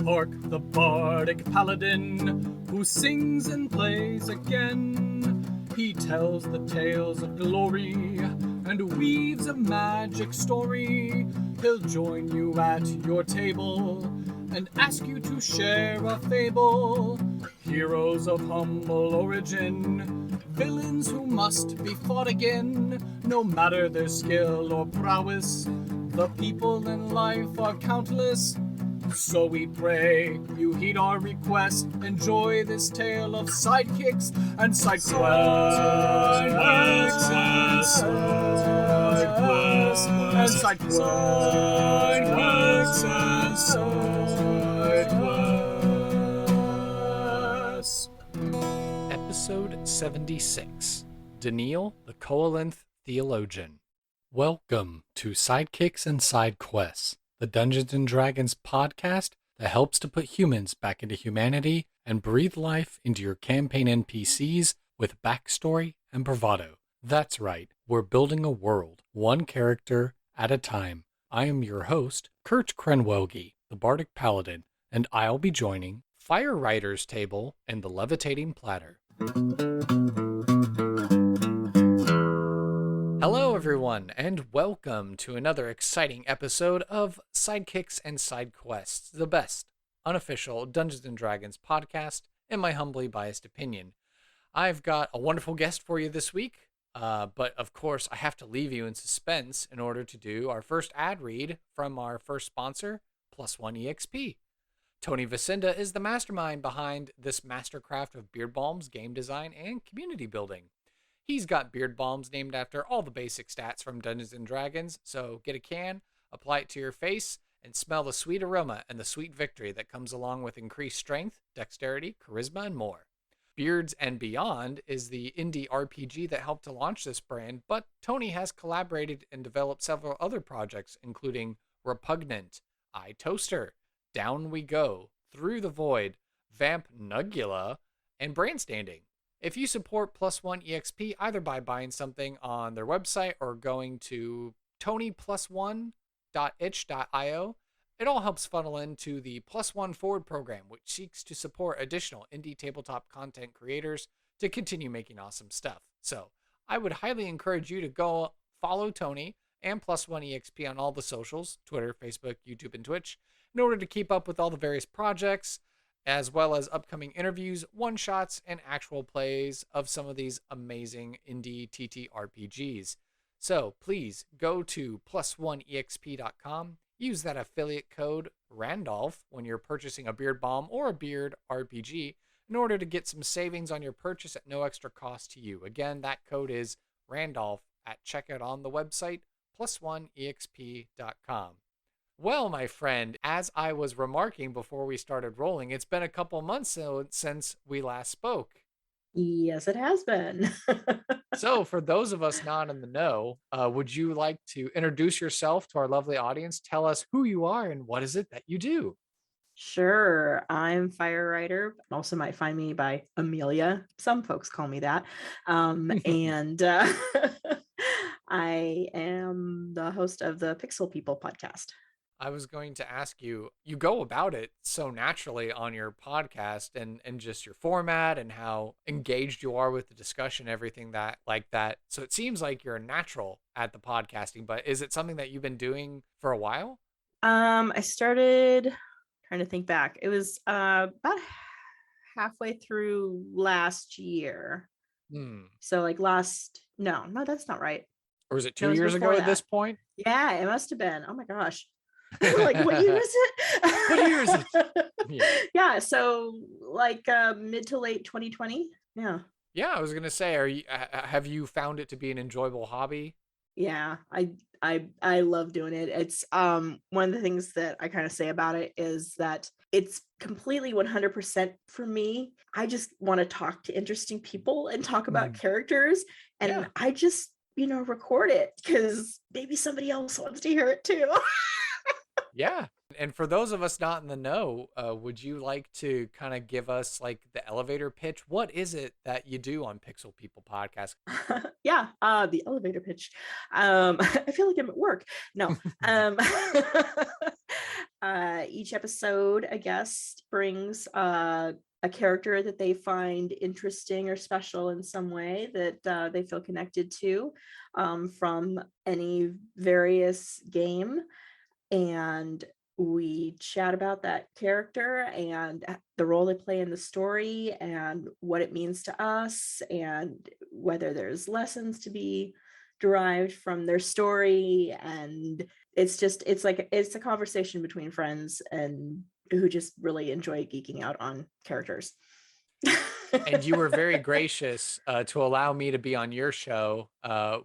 Hark the bardic paladin, who sings and plays again. He tells the tales of glory, and weaves a magic story. He'll join you at your table, and ask you to share a fable. Heroes of humble origin, villains who must be fought again. No matter their skill or prowess, the people in life are countless. So we pray you heed our request. Enjoy this tale of sidekicks and sidequests. Episode 76, Daneel the Koalinth Theologian. Welcome to Sidekicks and Sidequests, the Dungeons & Dragons podcast that helps to put humans back into humanity and breathe life into your campaign NPCs with backstory and bravado. That's right, we're building a world, one character at a time. I am your host, Kurt Krenwelge, the Bardic Paladin, and I'll be joining FyreWriter's table and the Levitating Platter. Hello everyone, and welcome to another exciting episode of Sidekicks and Sidequests, the best unofficial Dungeons & Dragons podcast, in my humbly biased opinion. I've got a wonderful guest for you this week, but of course I have to leave you in suspense in order to do our first ad read from our first sponsor, Plus One EXP. Tony Vicinda is the mastermind behind this mastercraft of beard balms, game design, and community building. He's got beard balms named after all the basic stats from Dungeons & Dragons, so get a can, apply it to your face, and smell the sweet aroma and the sweet victory that comes along with increased strength, dexterity, charisma, and more. Beards and Beyond is the indie RPG that helped to launch this brand, but Tony has collaborated and developed several other projects, including Repugnant, iToaster, Down We Go, Through the Void, Vamp Nugula, and Brandstanding. If you support Plus One EXP either by buying something on their website or going to tonyplusone.itch.io, it all helps funnel into the Plus One Forward program, which seeks to support additional indie tabletop content creators to continue making awesome stuff. So I would highly encourage you to go follow Tony and Plus One EXP on all the socials, Twitter, Facebook, YouTube, and Twitch, in order to keep up with all the various projects, as well as upcoming interviews, one-shots, and actual plays of some of these amazing indie TTRPGs. So please go to plusoneexp.com, use that affiliate code Randolph when you're purchasing a beard balm or a beard RPG in order to get some savings on your purchase at no extra cost to you. Again, that code is Randolph at checkout on the website, plusoneexp.com. Well, my friend, as I was remarking before we started rolling, it's been a couple months since we last spoke. Yes, it has been. So for those of us not in the know, would you like to introduce yourself to our lovely audience? Tell us who you are and what is it that you do? Sure. I'm FyreWriter. Also might find me by Amelia. Some folks call me that. And I am the host of the Pixel People podcast. I was going to ask you, you go about it so naturally on your podcast and just your format and how engaged you are with the discussion, everything that like that. So it seems like you're a natural at the podcasting, but is it something that you've been doing for a while? I started trying to think back. It was about halfway through last year. So like no, that's not right. Or was it 2 years ago at this point? Yeah, it must have been. Oh my gosh. Like, what year is it? What year is it? Yeah, so like mid to late 2020. Yeah, I was gonna say, have you found it to be an enjoyable hobby? Yeah, I love doing it. It's one of the things that I kind of say about it is that it's completely 100% for me. I just want to talk to interesting people and talk about characters, and I just record it because maybe somebody else wants to hear it too. Yeah. And for those of us not in the know, would you like to kind of give us like the elevator pitch? What is it that you do on Pixel People Podcast? Yeah, the elevator pitch. I feel like I'm at work. No. Each episode, a guest brings a character that they find interesting or special in some way that they feel connected to from any various game. And we chat about that character and the role they play in the story and what it means to us and whether there's lessons to be derived from their story. And it's a conversation between friends and who just really enjoy geeking out on characters. And you were very gracious to allow me to be on your show,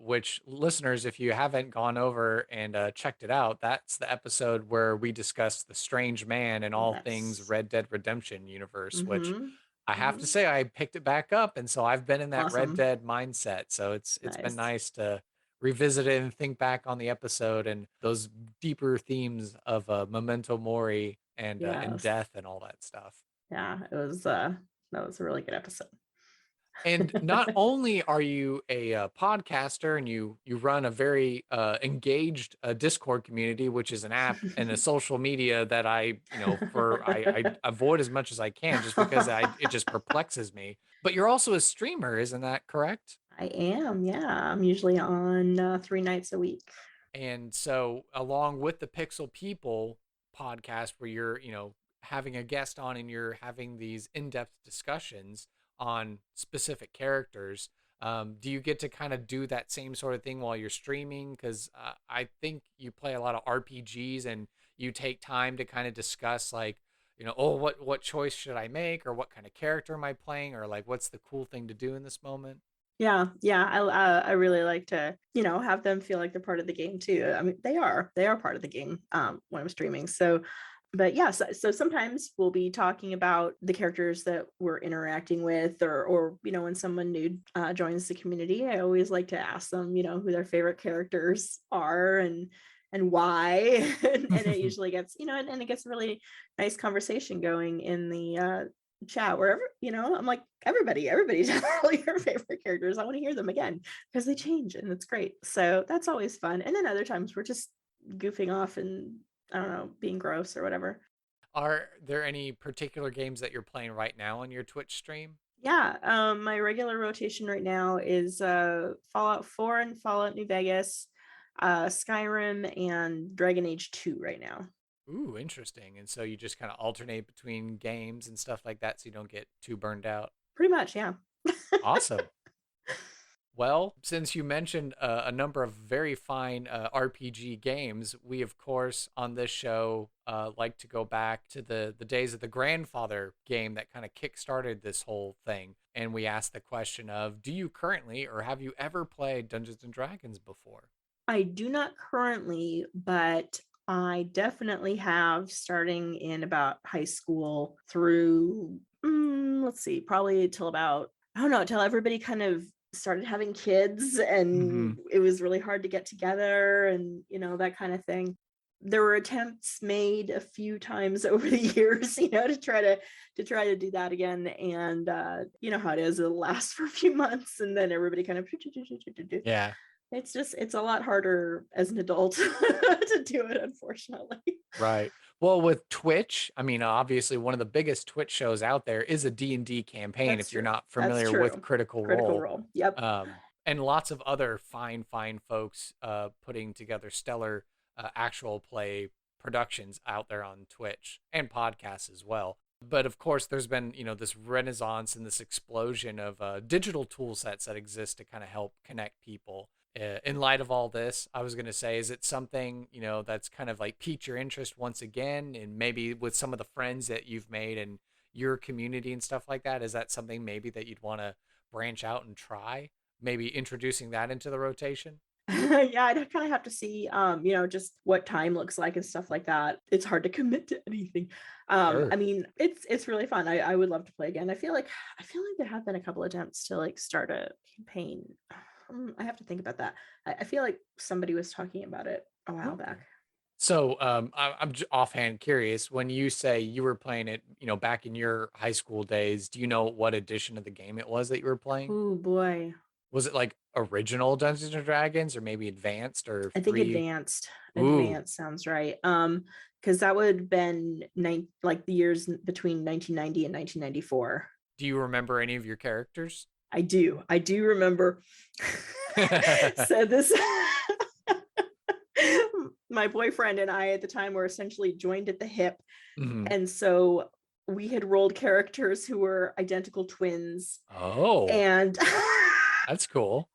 which listeners, if you haven't gone over and checked it out, that's the episode where we discussed the strange man and all things Yes. Red Dead Redemption universe, which Mm-hmm. I have to Mm-hmm. say I picked it back up. And so I've been in that Red Awesome. Dead mindset. So it's been Nice. nice to revisit it and think back on the episode and those deeper themes of Memento Mori and Yes. death and all that stuff. Yeah, that was a really good episode. And not only are you a podcaster and you run a very engaged Discord community, which is an app and a social media that I avoid as much as I can just because it just perplexes me. But you're also a streamer, isn't that correct? I am, yeah. I'm usually on 3 nights a week. And so, along with the Pixel People podcast, where you're, having a guest on and you're having these in depth discussions on specific characters, do you get to kind of do that same sort of thing while you're streaming? Because I think you play a lot of RPGs and you take time to kind of discuss, like, oh, what choice should I make, or what kind of character am I playing, or like, what's the cool thing to do in this moment? Yeah, yeah. I really like to, have them feel like they're part of the game too. I mean, they are part of the game when I'm streaming. So, but yeah, so sometimes we'll be talking about the characters that we're interacting with, or when someone new joins the community, I always like to ask them, who their favorite characters are and why, and it usually gets, and it gets a really nice conversation going in the chat wherever, I'm like, everybody tell your favorite characters. I want to hear them again because they change and it's great. So that's always fun. And then other times we're just goofing off and I don't know, being gross or whatever. Are there any particular games that you're playing right now on your Twitch stream? Yeah, my regular rotation right now is Fallout 4 and Fallout New Vegas, Skyrim and Dragon Age 2 right now. Ooh, interesting. And so you just kind of alternate between games and stuff like that so you don't get too burned out. Pretty much, yeah. Awesome. Well, since you mentioned a number of very fine RPG games, we, of course, on this show like to go back to the days of the grandfather game that kind of kickstarted this whole thing. And we asked the question of, do you currently or have you ever played Dungeons and Dragons before? I do not currently, but I definitely have, starting in about high school through, let's see, probably till about, I don't know, till everybody kind of started having kids and it was really hard to get together and, that kind of thing. There were attempts made a few times over the years, to try to do that again. And you know how it is, it'll last for a few months and then everybody kind of Yeah. It's a lot harder as an adult to do it, unfortunately. Right. Well, with Twitch, I mean, obviously one of the biggest Twitch shows out there is a D&D campaign That's if you're true. not That's familiar with true. Critical Critical Role. Role. Yep. And lots of other fine folks putting together stellar actual play productions out there on Twitch and podcasts as well. But of course, there's been, this renaissance and this explosion of digital tool sets that exist to kind of help connect people. In light of all this, I was going to say, is it something, that's kind of like piqued your interest once again? And maybe with some of the friends that you've made and your community and stuff like that, is that something maybe that you'd want to branch out and try? Maybe introducing that into the rotation? Yeah, I'd kind of have to see, just what time looks like and stuff like that. It's hard to commit to anything. Sure. I mean, it's really fun. I would love to play again. I feel like there have been a couple attempts to like start a campaign. I have to think about that. I feel like somebody was talking about it a while back. So, I'm offhand curious. When you say you were playing it, back in your high school days, do you know what edition of the game it was that you were playing? Oh boy. Was it like original Dungeons and Dragons, or maybe advanced or I think three? advanced. Ooh, Advanced sounds right. Because that would have been like the years between 1990 and 1994. do you remember any of your characters? I do. I do remember. So this my boyfriend and I at the time were essentially joined at the hip. Mhm. And so we had rolled characters who were identical twins. Oh, And that's cool.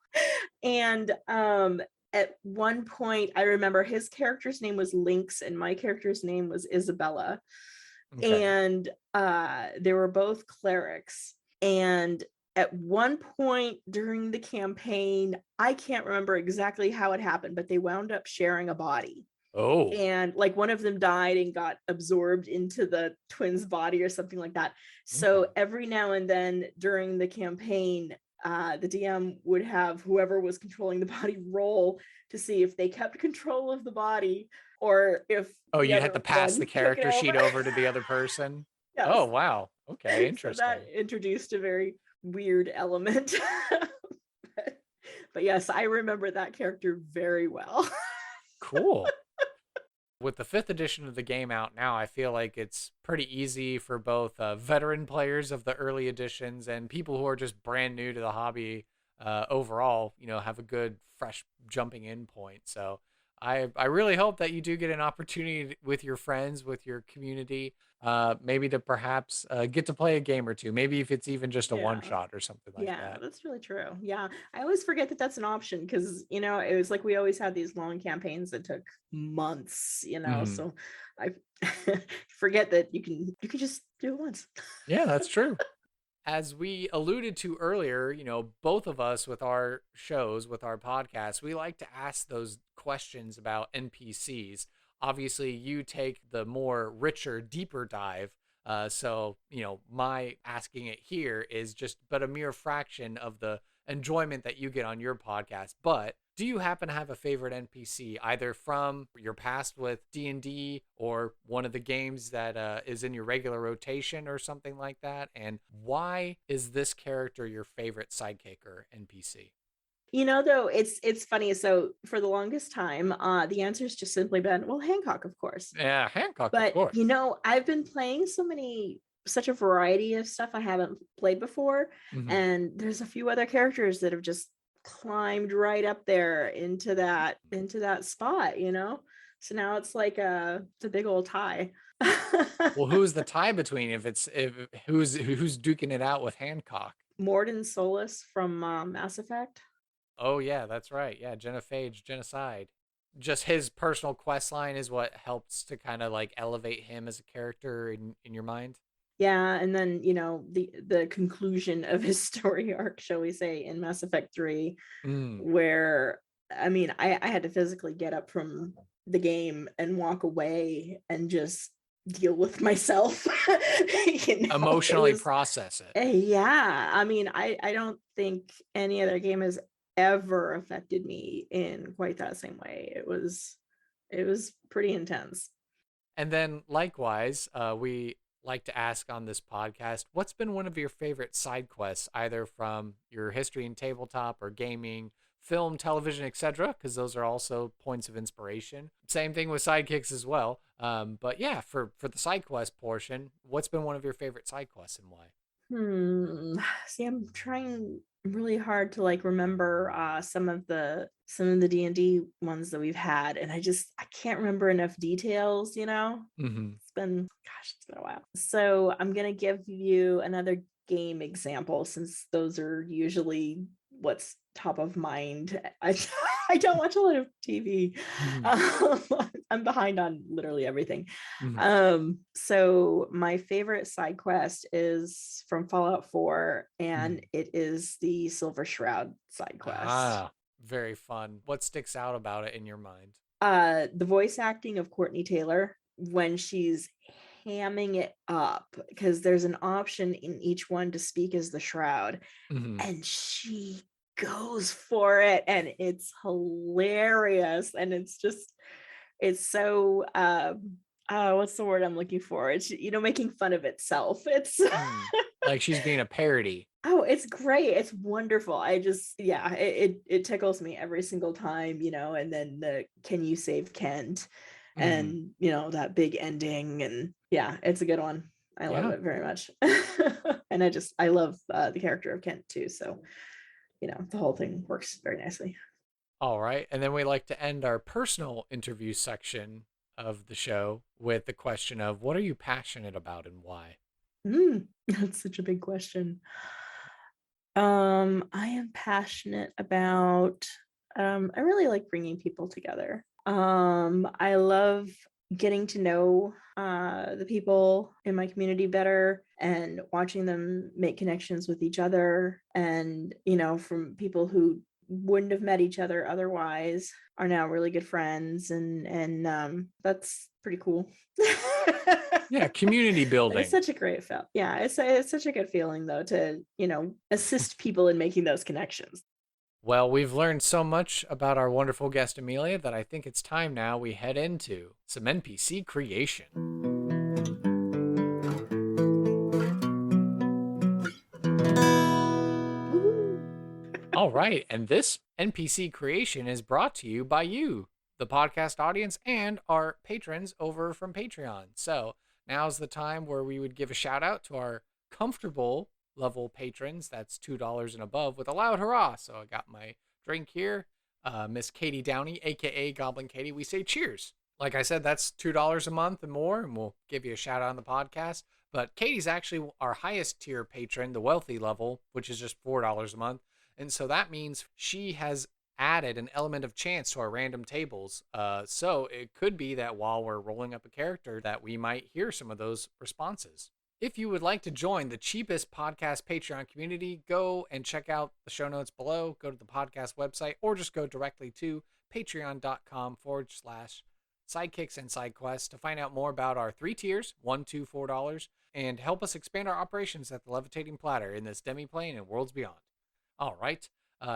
and at one point I remember his character's name was Lynx and my character's name was Isabella. Okay. And they were both clerics. And at one point during the campaign, I can't remember exactly how it happened, but they wound up sharing a body. Oh, And like one of them died and got absorbed into the twin's body or something like that. okay. So every now and then during the campaign, the DM would have whoever was controlling the body roll to see if they kept control of the body or if Oh, the you had to other pass the one took it character over. sheet over to the other person? Oh, Yes. wow. Okay, So that interesting. introduced a very weird element. but, but yes, I remember that character very well. Cool. With the fifth edition of the game out now, I feel like it's pretty easy for both veteran players of the early editions and people who are just brand new to the hobby overall, have a good, fresh jumping in point. So I really hope that you do get an opportunity with your friends, with your community, maybe to perhaps get to play a game or two. Maybe if it's even just a one Yeah. shot or something like Yeah, that. that's really true. Yeah. I always forget that that's an option because, it was like we always had these long campaigns that took months. Hmm. So I forget that you can just do it once. Yeah, that's true. As we alluded to earlier, both of us with our shows, with our podcasts, we like to ask those questions about NPCs. Obviously, you take the more richer, deeper dive. So, my asking it here is just but a mere fraction of the enjoyment that you get on your podcast. But do you happen to have a favorite NPC, either from your past with D&D or one of the games that is in your regular rotation or something like that? And why is this character your favorite sidekick or NPC? Though it's funny. So for the longest time, the answer's just simply been, well, Hancock, of course. Yeah, Hancock, of But course. I've been playing such a variety of stuff I haven't played before. Hmm. And there's a few other characters that have just climbed right up there into that spot. So now it's a big old tie. Well, who's the tie between if who's duking it out with Hancock? Mordin Solus from Mass Effect. Oh yeah, that's right. Yeah, genophage, genocide. Just his personal quest line is what helps to kind of like elevate him as a character in your mind. Yeah, and then the conclusion of his story arc, shall we say, in Mass Effect 3, Mm. where I mean, I had to physically get up from the game and walk away and just deal with myself. It Emotionally was process it. yeah. I mean, I don't think any other game has ever affected me in quite that same way. It was pretty intense. And then likewise, we like to ask on this podcast, what's been one of your favorite side quests, either from your history in tabletop or gaming, film, television, etc., because those are also points of inspiration. Same thing with sidekicks as well. But yeah, for the side quest portion, what's been one of your favorite side quests and why? See, I'm trying really hard to like remember some of the D&D ones that we've had, and I can't remember enough details. Hmm. It's been a while. So I'm gonna give you another game example since those are usually what's top of mind. I don't watch a lot of TV. Hmm. I'm behind on literally everything. Hmm. So my favorite side quest is from Fallout 4, Hmm. and it is the Silver Shroud side quest. Ah, very fun. What sticks out about it in your mind? The voice acting of Courtney Taylor when she's hamming it up, because there's an option in each one to speak as the Shroud, Hmm. and she goes for it, and it's hilarious, and it's just it's so what's the word I'm looking for? It's, making fun of itself. It's Like she's being a parody. oh, it's great. It's wonderful. I just, yeah, it tickles me every single time, and then the can you save Kent, and that big ending, and yeah, it's a good one. I love it very much. And I love the character of Kent too. So, the whole thing works very nicely. All right. And then we like to end our personal interview section of the show with the question of what are you passionate about and why? That's such a big question. I am passionate about, I really like bringing people together. I love getting to know the people in my community better and watching them make connections with each other, and from people who wouldn't have met each other otherwise are now really good friends, and that's pretty cool. Yeah, community building. It's such a great feel. Yeah, it's such a good feeling though to assist people in making those connections. Well, we've learned so much about our wonderful guest Amelia that I think it's time now we head into some NPC creation. All right, and this NPC creation is brought to you by you, the podcast audience, and our patrons over from Patreon. So now's the time where we would give a shout out to our comfortable level patrons. That's $2 and above with a loud hurrah. So I got my drink here. Miss Katie Downey, aka Goblin Katie. We say cheers. Like I said, that's $2 a month and more, and we'll give you a shout out on the podcast. But Katie's actually our highest tier patron, the wealthy level, which is just $4 a month. And so that means she has added an element of chance to our random tables. So it could be that while we're rolling up a character that we might hear some of those responses. If you would like to join the cheapest podcast Patreon community, go and check out the show notes below, go to the podcast website, or just go directly to patreon.com/sidekicks and sidequests to find out more about our 3 tiers, $1, $2, $4, and help us expand our operations at the Levitating Platter in this demi-plane and worlds beyond. All right.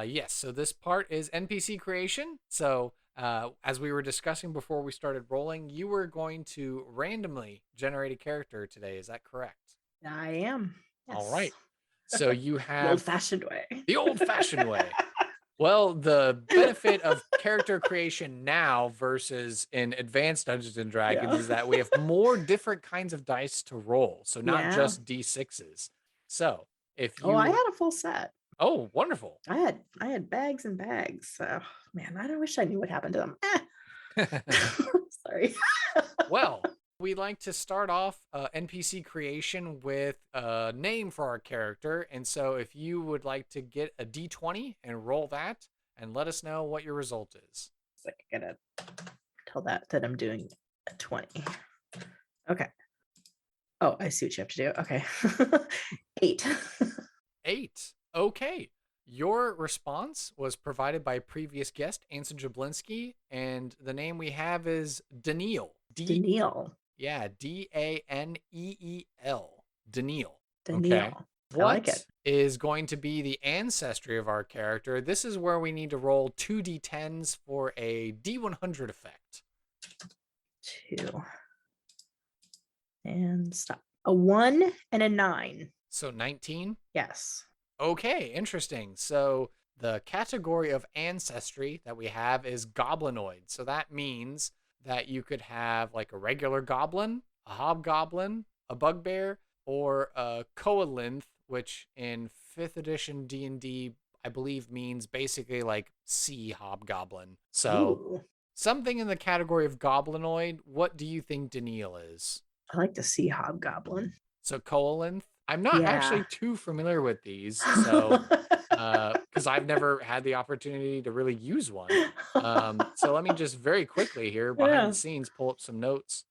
Yes, so this part is NPC creation. So as we were discussing before we started rolling, you were going to randomly generate a character today. Is that correct? I am. Yes. All right. So you have the old-fashioned way. The old-fashioned way. Well, the benefit of character creation now versus in advanced Dungeons and Dragons is that we have more different kinds of dice to roll. So not just D6s. So if you I had a full set. Oh, wonderful. I had bags and bags. So, man, I wish I knew what happened to them. Sorry. Well, we like to start off NPC creation with a name for our character. And so if you would like to get a D20 and roll that and let us know what your result is. I gotta tell that I'm doing a 20. Okay. Oh, I see what you have to do. Okay. 8. 8. Okay. Your response was provided by previous guest, Anson Jablinski, and the name we have is Daneel. Daneel. Yeah, Daneel. Daneel. Okay. What is going to be the ancestry of our character? This is where we need to roll 2 D10s for a D100 effect. 2. And stop. A 1 and a 9. So 19? Yes. Okay, interesting. So the category of ancestry that we have is goblinoid. So that means that you could have like a regular goblin, a hobgoblin, a bugbear, or a Koalinth, which in 5th edition D&D, I believe means basically like sea hobgoblin. So something in the category of goblinoid. What do you think Daneel is? I like the sea hobgoblin. So Koalinth? I'm not actually too familiar with these, so because I've never had the opportunity to really use one. So let me just very quickly here behind the scenes pull up some notes.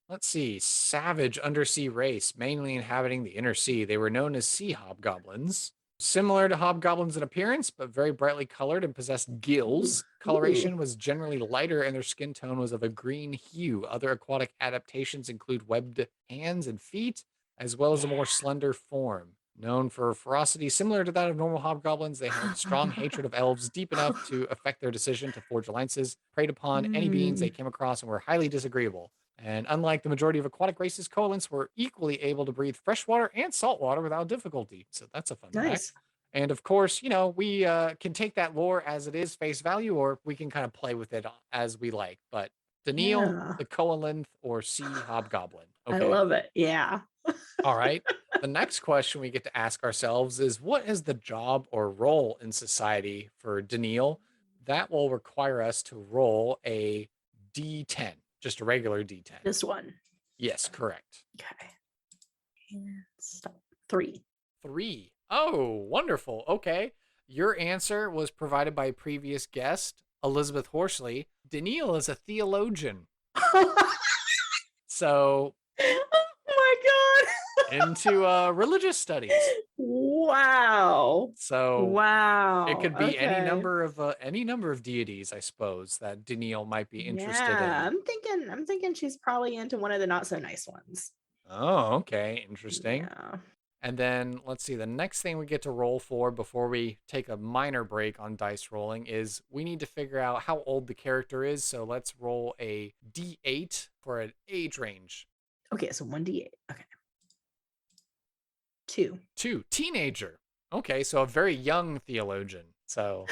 Let's see. Savage undersea race, mainly inhabiting the inner sea. They were known as sea hobgoblins. Similar to hobgoblins in appearance, but very brightly colored and possessed gills. Coloration was generally lighter and their skin tone was of a green hue. Other aquatic adaptations include webbed hands and feet, as well as a more slender form. Known for ferocity similar to that of normal hobgoblins, they held strong hatred of elves deep enough to affect their decision to forge alliances, preyed upon any beings they Mm, came across, and were highly disagreeable. And unlike the majority of aquatic races, Koalinths were equally able to breathe fresh water and salt water without difficulty. So that's a fun fact. nice. And of course, we can take that lore as it is, face value, or we can kind of play with it as we like. But Daneel, Yeah. the Koalinth, or Sea Hobgoblin. I Okay. love it. Yeah. All right. The next question we get to ask ourselves is, what is the job or role in society for Daneel? That will require us to roll a D10, just a regular D10. This one. Yes, correct. Okay. And stop. 3. 3. Oh, wonderful. Okay. Your answer was provided by previous guest, Elizabeth Horsley. Daneel is a theologian. Oh So my god. into religious studies. Wow. So it Wow. could be Okay. any number of deities, I suppose, that Daneel might be interested Yeah. in. I'm thinking she's probably into one of the not so nice ones. Oh, okay, interesting. Yeah. And then let's see, the next thing we get to roll for before we take a minor break on dice rolling is we need to figure out how old the character is. So let's roll a D8 for an age range. Okay, so 1d8. Okay. 2. 2, teenager. Okay, so a very young theologian. So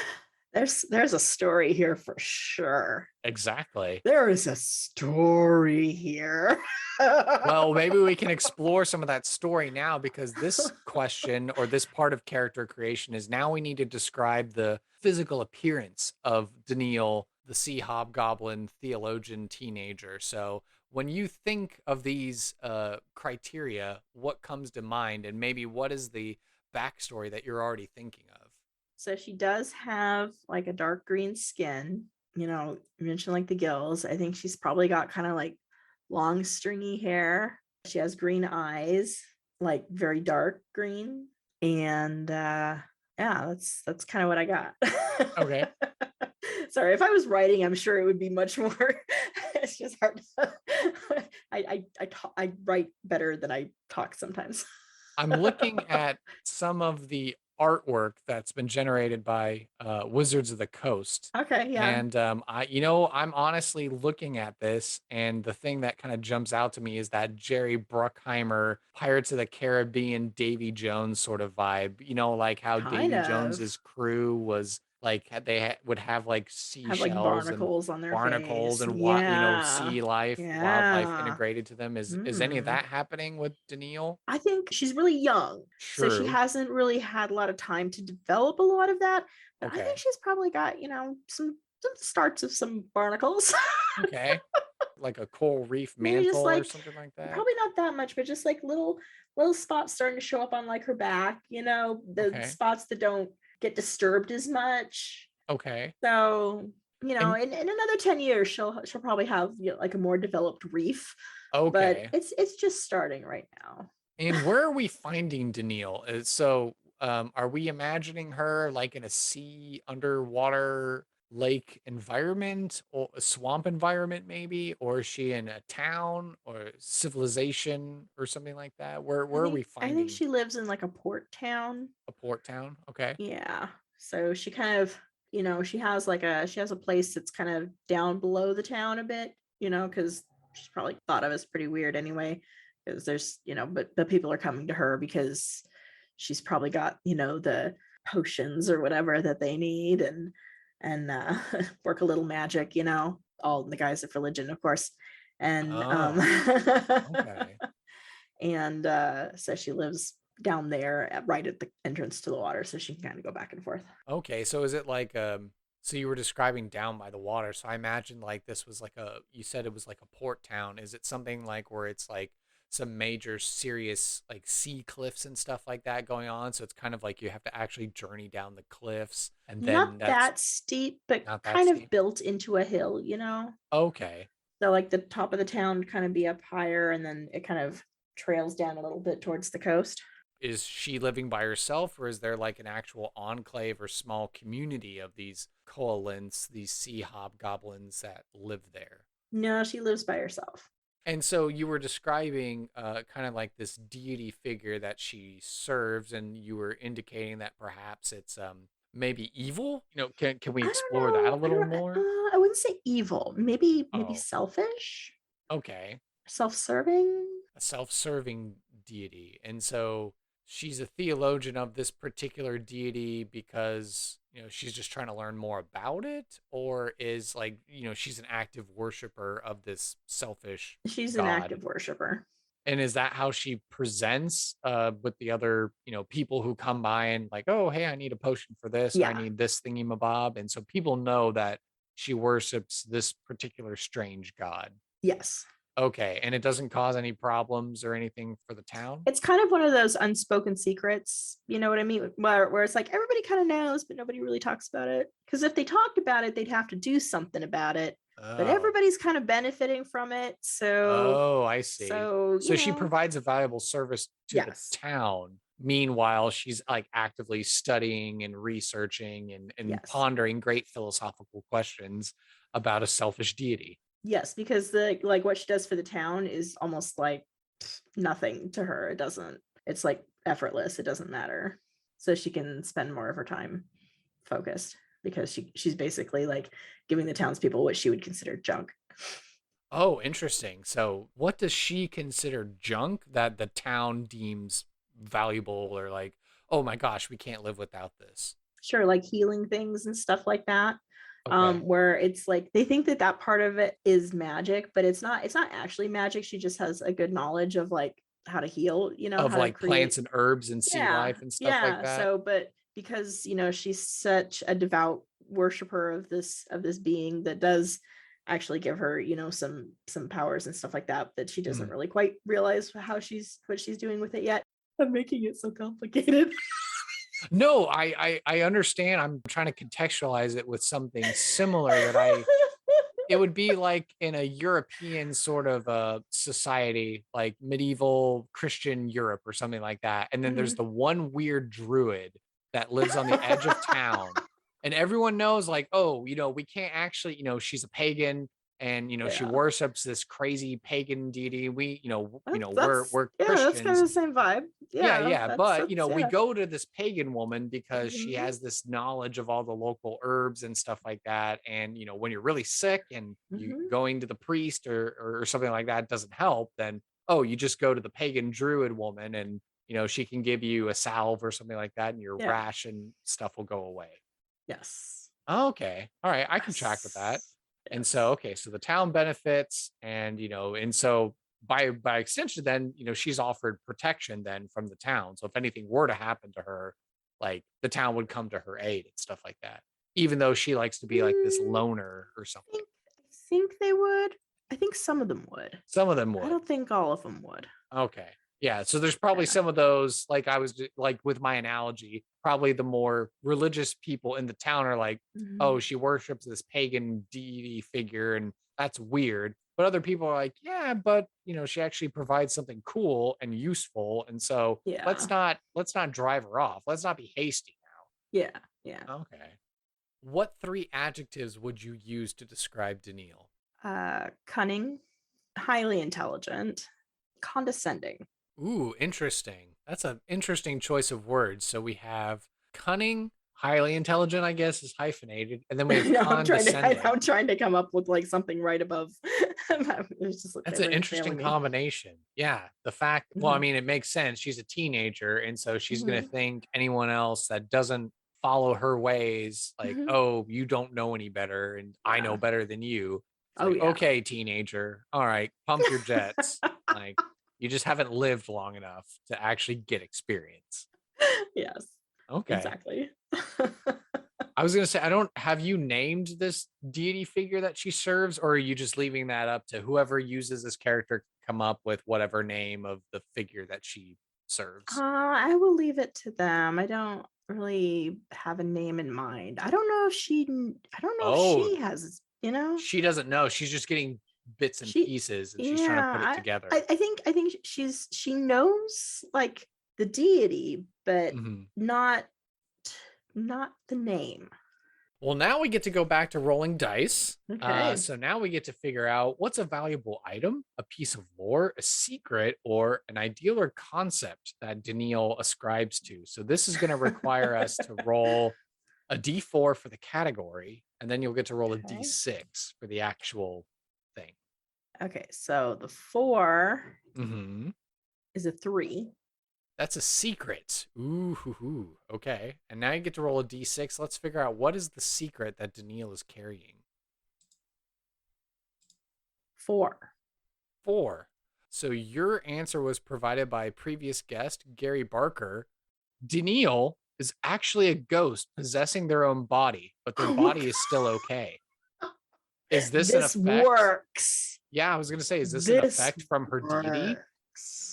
There's a story here for sure. exactly. There is a story here. Well, maybe we can explore some of that story now because this question or this part of character creation is now we need to describe the physical appearance of Daneel, the sea hobgoblin theologian teenager. So when you think of these criteria, what comes to mind and maybe what is the backstory that you're already thinking of? So she does have like a dark green skin. You mentioned like the gills. I think she's probably got kind of like long stringy hair. She has green eyes, like very dark green. And yeah, that's kind of what I got. Okay. Sorry, if I was writing, I'm sure it would be much more. It's just hard. I write better than I talk sometimes. I'm looking at some of the artwork that's been generated by Wizards of the Coast. Okay, yeah. And I'm honestly looking at this, and the thing that kind of jumps out to me is that Jerry Bruckheimer, Pirates of the Caribbean, Davy Jones sort of vibe. Like how Kind Davy of Jones's crew was like would have like have like seashells and barnacles on their barnacles face. and Yeah. sea life, wildlife Yeah. integrated to them. Is any of Mm. that happening with Daneel? I think she's really young. So she True. hasn't really had a lot of time to develop a lot of that. But I think Okay. she's probably got, some starts of some barnacles. Okay. Like a coral reef Maybe mantle just or like something like that. probably not that much, but just like little spots starting to show up on like her back, the Okay. spots that don't get disturbed as much. Okay. So, And in another 10 years, she'll probably have like a more developed reef, but okay. it's just starting right now. And where are we finding Daneel? Are we imagining her like in a sea underwater lake environment or a swamp environment maybe, or is she in a town or civilization or something like that? Where are we I think finding she lives in like a port town. a port town? Okay. Yeah. So she kind of, she has a place that's kind of down below the town a bit, because she's probably thought of as pretty weird anyway. Because there's, but people are coming to her because she's probably got, the potions or whatever that they need and work a little magic, all in the guise of religion, of course. And Oh, okay. and so she lives down there right at the entrance to the water, so she can kind of go back and forth. Okay, so is it like so you were describing down by the water, so I imagine like this was like you said it was like a port town. Is it something like where it's like some major serious like sea cliffs and stuff like that going on? So it's kind of like you have to actually journey down the cliffs and then Not that's that steep, but not that kind of steep. built into a hill, Okay. So like the top of the town kind of be up higher, and then it kind of trails down a little bit towards the coast. Is she living by herself or is there like an actual enclave or small community of these Koalinths, these sea hobgoblins that live there? No, she lives by herself. And so you were describing kind of like this deity figure that she serves, and you were indicating that perhaps it's maybe evil. Can we I don't explore that a know. little more? I wouldn't say evil. Maybe Oh, selfish, okay. self-serving. A self-serving deity. And so she's a theologian of this particular deity because, she's just trying to learn more about it, or is like, she's an active worshiper of this selfish She's an god. active worshiper. And is that how she presents with the other, people who come by and like, oh, hey, I need a potion for this, or I Yeah. need this thingy mabob. And so people know that she worships this particular strange god. Yes. Okay, and it doesn't cause any problems or anything for the town? It's kind of one of those unspoken secrets, you know what I mean? Where it's like everybody kind of knows, but nobody really talks about it. Because if they talked about it, they'd have to do something about it. But Oh. everybody's kind of benefiting from it. So, Oh, I see. so So she provides a valuable service to the yes, town. Meanwhile, she's like actively studying and researching and yes, pondering great philosophical questions about a selfish deity. yes, because the like what she does for the town is almost like nothing to her. It doesn't, it's like effortless. It doesn't matter. So she can spend more of her time focused because she's basically like giving the townspeople what she would consider junk. Oh, interesting. So, what does she consider junk that the town deems valuable or like, oh my gosh, we can't live without this? Sure, like healing things and stuff like that. Okay. Where it's like they think that that part of it is magic, but it's not actually magic. She just has a good knowledge of like how to heal, Of how to like plants create. and herbs and sea Yeah, life and stuff like yeah. that. So but because she's such a devout worshiper of this being that does actually give her some powers and stuff like that, that she doesn't Hmm. really quite realize what she's doing with it yet. I'm making it so complicated. No, I understand. I'm trying to contextualize it with something similar that it would be like in a European sort of society, like medieval Christian Europe or something like that. And then there's Mhm. the one weird druid that lives on the edge of town. And everyone knows, like, oh, we can't actually, she's a pagan and she Yeah. worships this crazy pagan deity. We, That's we're yeah, that's kind of Christians. the same vibe. Yeah, Yeah, yeah, but that's we yeah. go to this pagan woman because she Mhm, has this knowledge of all the local herbs and stuff like that. And when you're really sick and you mhm. going to the priest or something like that doesn't help, then you just go to the pagan druid woman and she can give you a salve or something like that, and your Yeah. rash and stuff will go away. Yes. Okay, all right, I can track with that. Yes. And so, Yes. okay, so the town benefits, and so by extension, then she's offered protection then from the town. So if anything were to happen to her, like the town would come to her aid and stuff like that. Even though she likes to be like this Mm, loner or something, I think they would. I think some of them would. some of them I would. don't think all of them would. Okay. Yeah. So there's probably Yeah. some of those, like like with my analogy, probably the more religious people in the town are like, oh, Mhm. she worships this pagan deity figure and that's weird. But other people are like, yeah, but she actually provides something cool and useful. And so let's Yeah. not drive her off. Let's not be hasty Yeah. Yeah. now. Okay. What three adjectives would you use to describe Daneel? Cunning, highly intelligent, condescending. Ooh, interesting. That's an interesting choice of words. So we have cunning, highly intelligent, I guess, is hyphenated, and then we have No, condescending. I'm trying to come up with like something right above. It's just That's they an were interesting failing me. combination. Yeah. The fact, well, I Mhm, mean, it makes sense. She's a teenager, and so she's going to mhm, think anyone else that doesn't follow her ways, like, mhm. oh, you don't know any better, and I know Yeah. better than you. It's Oh like, yeah. okay, teenager, all right, pump your jets. Like, you just haven't lived long enough to actually get experience. Yes. Okay. Exactly. I was gonna say, I don't have you named this deity figure that she serves, or are you just leaving that up to whoever uses this character to come up with whatever name of the figure that she serves? I will leave it to them. I don't really have a name in mind. I don't know if Oh, she has. she doesn't know. She's just getting bits and She pieces and she's trying to put it yeah, together. I think she knows like the deity, but Mhm. not not the name. Well, now we get to go back to rolling dice. Okay. So now we get to figure out what's a valuable item, a piece of lore, a secret, or an ideal or concept that Daneel ascribes to. So this is going to require us to roll a d4 for the category, and then you'll get to roll a Okay. d6 for the actual thing. Okay, so the 4 Mm-hmm. is a 3. That's a secret. Ooh. Okay. And now you get to roll a d6. Let's figure out what is the secret that Daneel is carrying. 4. 4. So your answer was provided by previous guest, Gary Barker. Daneel is actually a ghost possessing their own body, but their body is still okay. Is this an effect? Works. Yeah, I was going to say, is this an effect from her deity? Works.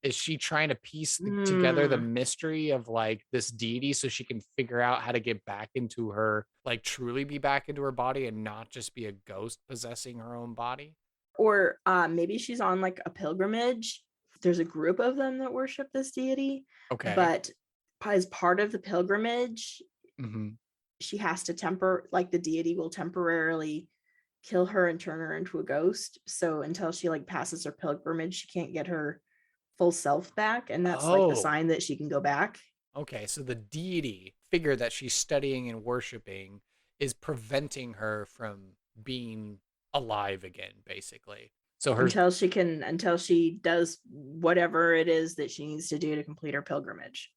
Is she trying to piece together the mystery of like this deity so she can figure out how to get back into her, like truly be back into her body and not just be a ghost possessing her own body? Or maybe she's on like a pilgrimage. There's a group of them that worship this deity. Okay. But as part of the pilgrimage, she has to like the deity will temporarily kill her and turn her into a ghost. So until she like passes her pilgrimage, she can't get her full self back, and that's like the sign that she can go back. Okay, so the deity figure that she's studying and worshiping is preventing her from being alive again, basically. So until she does whatever it is that she needs to do to complete her pilgrimage.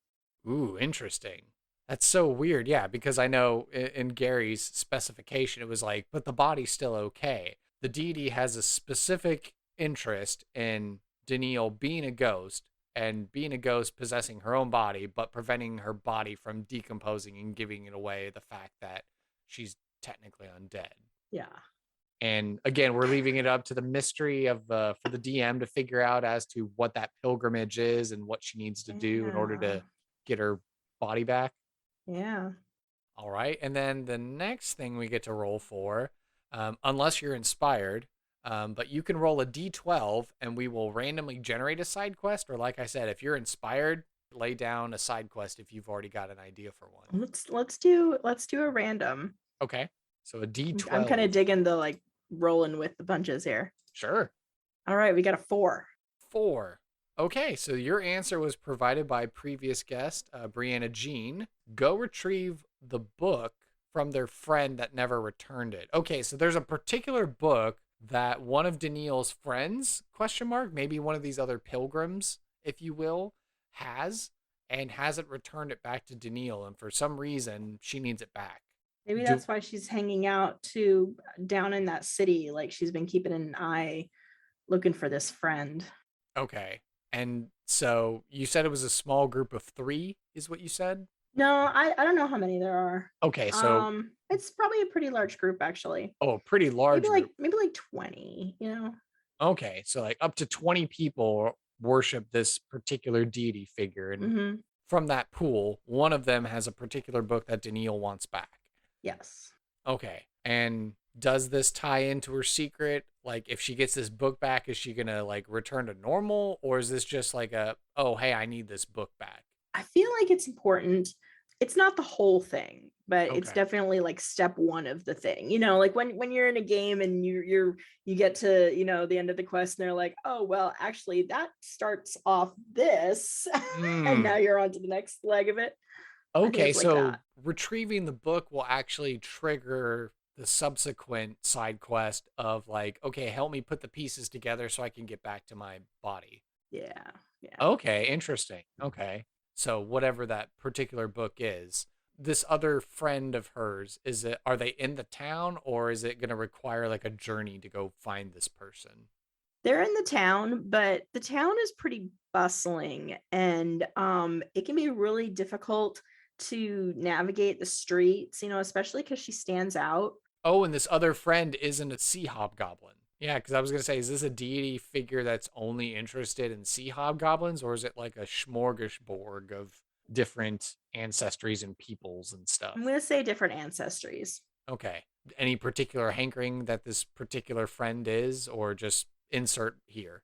Ooh, interesting. That's so weird. Yeah, because I know in Gary's specification it was like, but the body's still okay. The deity has a specific interest in Daneel being a ghost and being a ghost possessing her own body, but preventing her body from decomposing and giving it away the fact that she's technically undead. Yeah. And again, we're leaving it up to the mystery of for the DM to figure out as to what that pilgrimage is and what she needs to do in order to get her body back. Yeah. All right. And then the next thing we get to roll for, unless you're inspired, but you can roll a d12 and we will randomly generate a side quest. Or like I said, if you're inspired, lay down a side quest if you've already got an idea for one. Let's do a random. Okay. So a d12. I'm kind of digging the like rolling with the punches here. Sure. All right, we got a 4. 4. Okay, so your answer was provided by previous guest, Brianna Jean. Go retrieve the book from their friend that never returned it. Okay, so there's a particular book that one of Daneel's friends, maybe one of these other pilgrims, if you will, has, and hasn't returned it back to Daneel, and for some reason, she needs it back. Maybe that's why she's hanging out down in that city. Like she's been keeping an eye looking for this friend. Okay. And so you said it was a small group of 3 is what you said? No, I don't know how many there are. Okay, so it's probably a pretty large group actually. Oh, pretty large group. Maybe like 20, you know. Okay, so like up to 20 people worship this particular deity figure, and from that pool, one of them has a particular book that Daneel wants back. Yes. Okay. And does this tie into her secret? Like if she gets this book back, is she going to like return to normal, or is this just like oh, hey, I need this book back? I feel like it's important. It's not the whole thing, but it's definitely like step 1 of the thing. You know, like when you're in a game and you get to, you know, the end of the quest and they're like, "Oh, well, actually that starts off this." And now you're on to the next leg of it. Okay, so retrieving the book will actually trigger the subsequent side quest of like, okay, help me put the pieces together so I can get back to my body. Yeah. Okay, interesting. Okay. So whatever that particular book is, this other friend of hers, are they in the town, or is it going to require like a journey to go find this person? They're in the town, but the town is pretty bustling, and it can be really difficult to navigate the streets, you know, especially because she stands out. Oh, and this other friend isn't a sea hobgoblin. Yeah, because I was going to say, is this a deity figure that's only interested in sea hobgoblins, or is it like a smorgasbord of different ancestries and peoples and stuff? I'm going to say different ancestries. Okay. Any particular hankering that this particular friend is, or just insert here?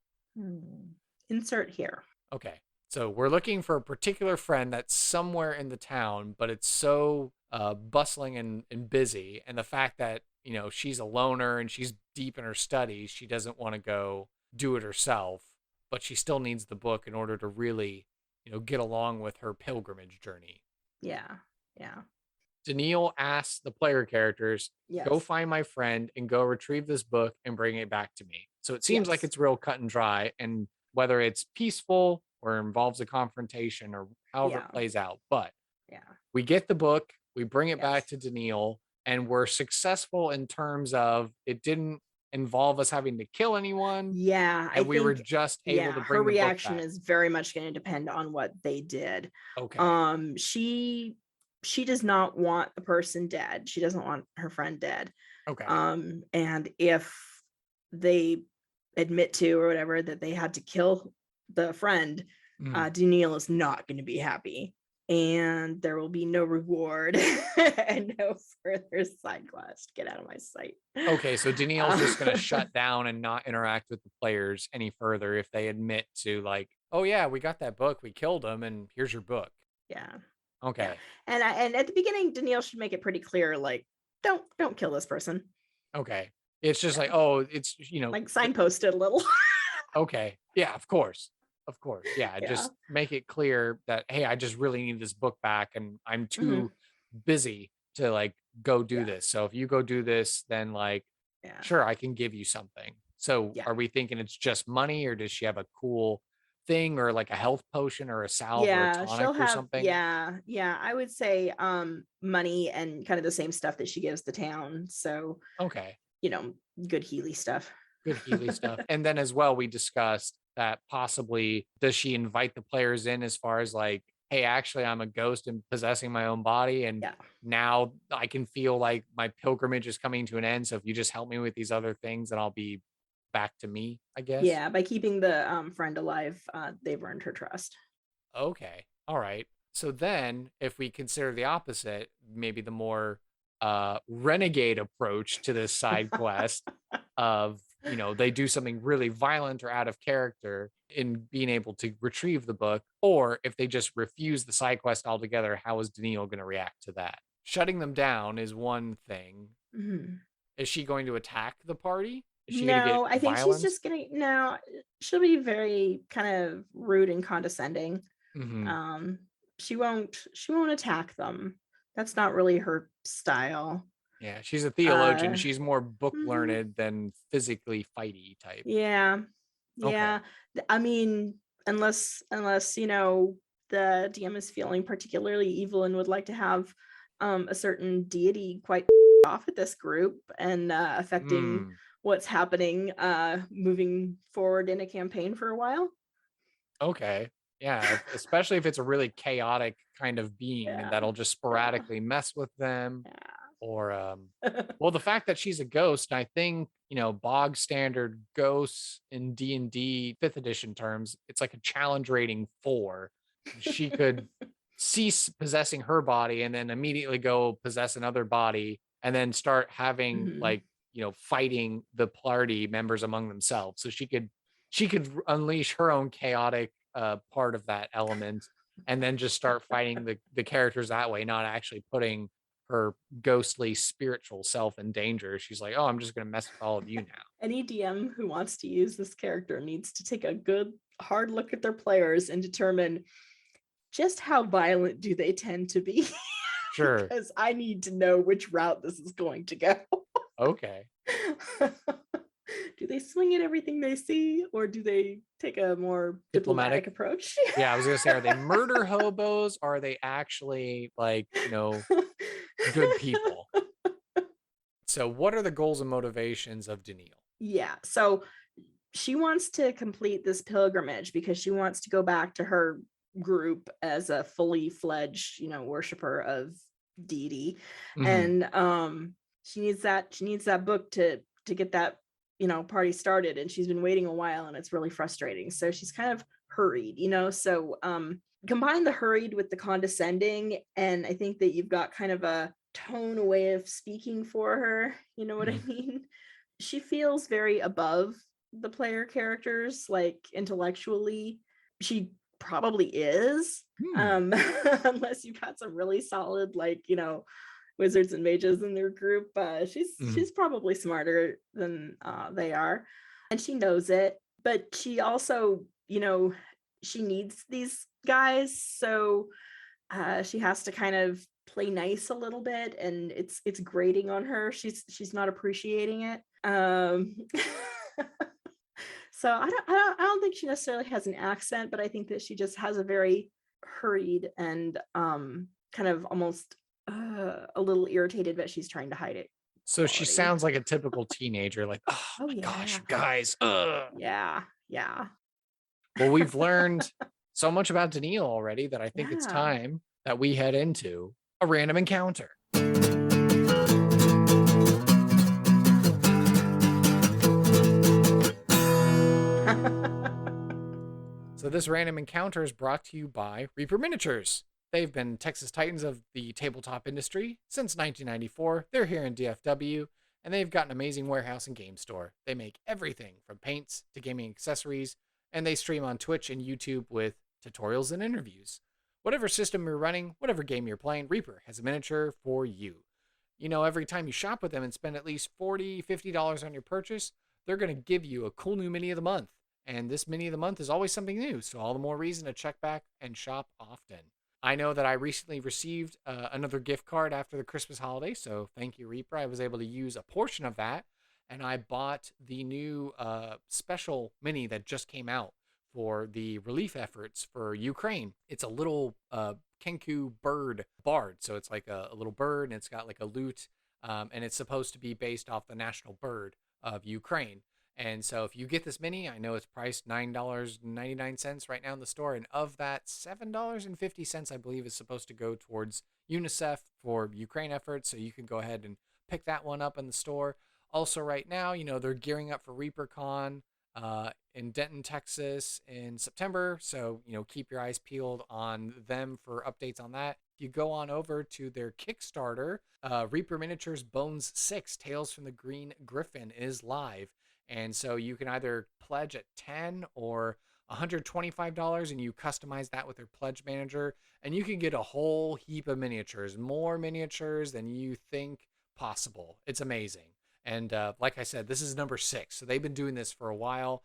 Insert here. Okay. So we're looking for a particular friend that's somewhere in the town, but it's so bustling and busy. And the fact that, she's a loner and she's deep in her studies, she doesn't want to go do it herself, but she still needs the book in order to really, get along with her pilgrimage journey. Yeah. Yeah. Daneel asks the player characters, go Yes. find my friend and go retrieve this book and bring it back to me. So it seems like Yes. it's real cut and dry, and whether it's peaceful or involves a confrontation or however Yeah. it plays out. But Yeah. we get the book, we bring it back Yes. to Daneel, and we're successful in terms of it didn't involve us having to kill anyone, Yeah. I and we were think, just able yeah, to her bring the book reaction back. is very much going to depend on what they did. Okay. She does not want the person dead. She doesn't want her friend dead. Okay. And if they admit to or whatever that they had to kill the friend, Daneel is not going to be happy, and there will be no reward and no further side quest. Get out of my sight. Okay, so Daneel's just going to shut down and not interact with the players any further if they admit to, like, oh yeah, we got that book, we killed him, and here's your book. Yeah. Okay. Yeah. And at the beginning, Daneel should make it pretty clear, like, don't kill this person. Okay. It's just like, oh, it's, like signpost it a little. Okay. Yeah, of course. Of course. Yeah. Yeah. Just make it clear that, hey, I just really need this book back and I'm too busy to like go do this. So if you go do this, then like, sure, I can give you something. So are we thinking it's just money, or does she have a cool thing or like a health potion or a salve or a tonic she'll or have something? yeah, I would say money and kind of the same stuff that she gives the town. So Okay. Good Healy stuff. Good Healy stuff. And then as well, we discussed that possibly does she invite the players in as far as like, hey, actually, I'm a ghost and possessing my own body. And now I can feel like my pilgrimage is coming to an end. So if you just help me with these other things, then I'll be back to me, I guess. Yeah, by keeping the friend alive, they've earned her trust. Okay. All right. So then if we consider the opposite, maybe the more renegade approach to this side quest of they do something really violent or out of character in being able to retrieve the book, or if they just refuse the side quest altogether, how is Daneel going to react to that? Shutting them down is one thing. Is she going to attack the party? Is she going to get I think violent? she's just she'll be very kind of rude and condescending. She won't attack them. That's not really her style. Yeah, she's a theologian. She's more book learned than physically fighty type. Yeah. Yeah. Okay. I mean, unless the DM is feeling particularly evil and would like to have a certain deity quite off at this group and affecting what's happening moving forward in a campaign for a while. Okay. Yeah, especially if it's a really chaotic kind of being that'll just sporadically mess with them. Or well, the fact that she's a ghost, I think, bog standard ghosts in D&D 5th edition terms, it's like a challenge rating 4. She could cease possessing her body and then immediately go possess another body and then start having like, fighting the party members among themselves. So she could unleash her own chaotic part of that element and then just start fighting the characters that way, not actually putting her ghostly spiritual self in danger. She's like, oh, I'm just going to mess with all of you now. Any DM who wants to use this character needs to take a good hard look at their players and determine just how violent do they tend to be. Sure. Because I need to know which route this is going to go. Okay. Do they swing at everything they see, or do they take a more diplomatic approach? Yeah, I was gonna say, are they murder hobos? Or are they actually like, good people? So what are the goals and motivations of Daneel? Yeah, so she wants to complete this pilgrimage because she wants to go back to her group as a fully fledged, worshiper of deity. And she needs that book to get that party started, and she's been waiting a while and it's really frustrating, so she's kind of hurried. So combine the hurried with the condescending, and I think that you've got kind of a tone, a way of speaking for her, you know what I mean? She feels very above the player characters, like intellectually. She probably is. Hmm. Unless you've got some really solid, like, wizards and mages in their group. Mhm. She's probably smarter than they are, and she knows it. But she also, she needs these guys, so she has to kind of play nice a little bit, and it's grating on her. She's not appreciating it. So I don't think she necessarily has an accent, but I think that she just has a very hurried and kind of almost a little irritated that she's trying to hide it So she quality. sounds like a typical teenager, like, oh Oh my gosh, yeah. you guys. Ugh. Yeah. Yeah. Well, we've learned so much about Daneel already that I think it's Yeah. time that we head into a random encounter. So this random encounter is brought to you by Reaper Miniatures. They've been Texas Titans of the tabletop industry since 1994. They're here in DFW, and they've got an amazing warehouse and game store. They make everything from paints to gaming accessories, and they stream on Twitch and YouTube with tutorials and interviews. Whatever system you're running, whatever game you're playing, Reaper has a miniature for you. Every time you shop with them and spend at least $40, $50 on your purchase, they're going to give you a cool new mini of the month. And this mini of the month is always something new, so all the more reason to check back and shop often. I know that I recently received another gift card after the Christmas holiday, so thank you, Reaper. I was able to use a portion of that, and I bought the new special mini that just came out for the relief efforts for Ukraine. It's a little Kenku bird bard, so it's like a little bird, and it's got like a lute, and it's supposed to be based off the national bird of Ukraine. And so if you get this mini, I know it's priced $9.99 right now in the store. And of that, $7.50, I believe, is supposed to go towards UNICEF for Ukraine efforts. So you can go ahead and pick that one up in the store. Also, right now, they're gearing up for ReaperCon in Denton, Texas in September. So, keep your eyes peeled on them for updates on that. If you go on over to their Kickstarter, Reaper Miniatures Bones 6 Tales from the Green Griffin is live. And so you can either pledge at $10 or $125, and you customize that with their pledge manager, and you can get a whole heap of miniatures, more miniatures than you think possible. It's amazing. And like I said, this is number 6, so they've been doing this for a while.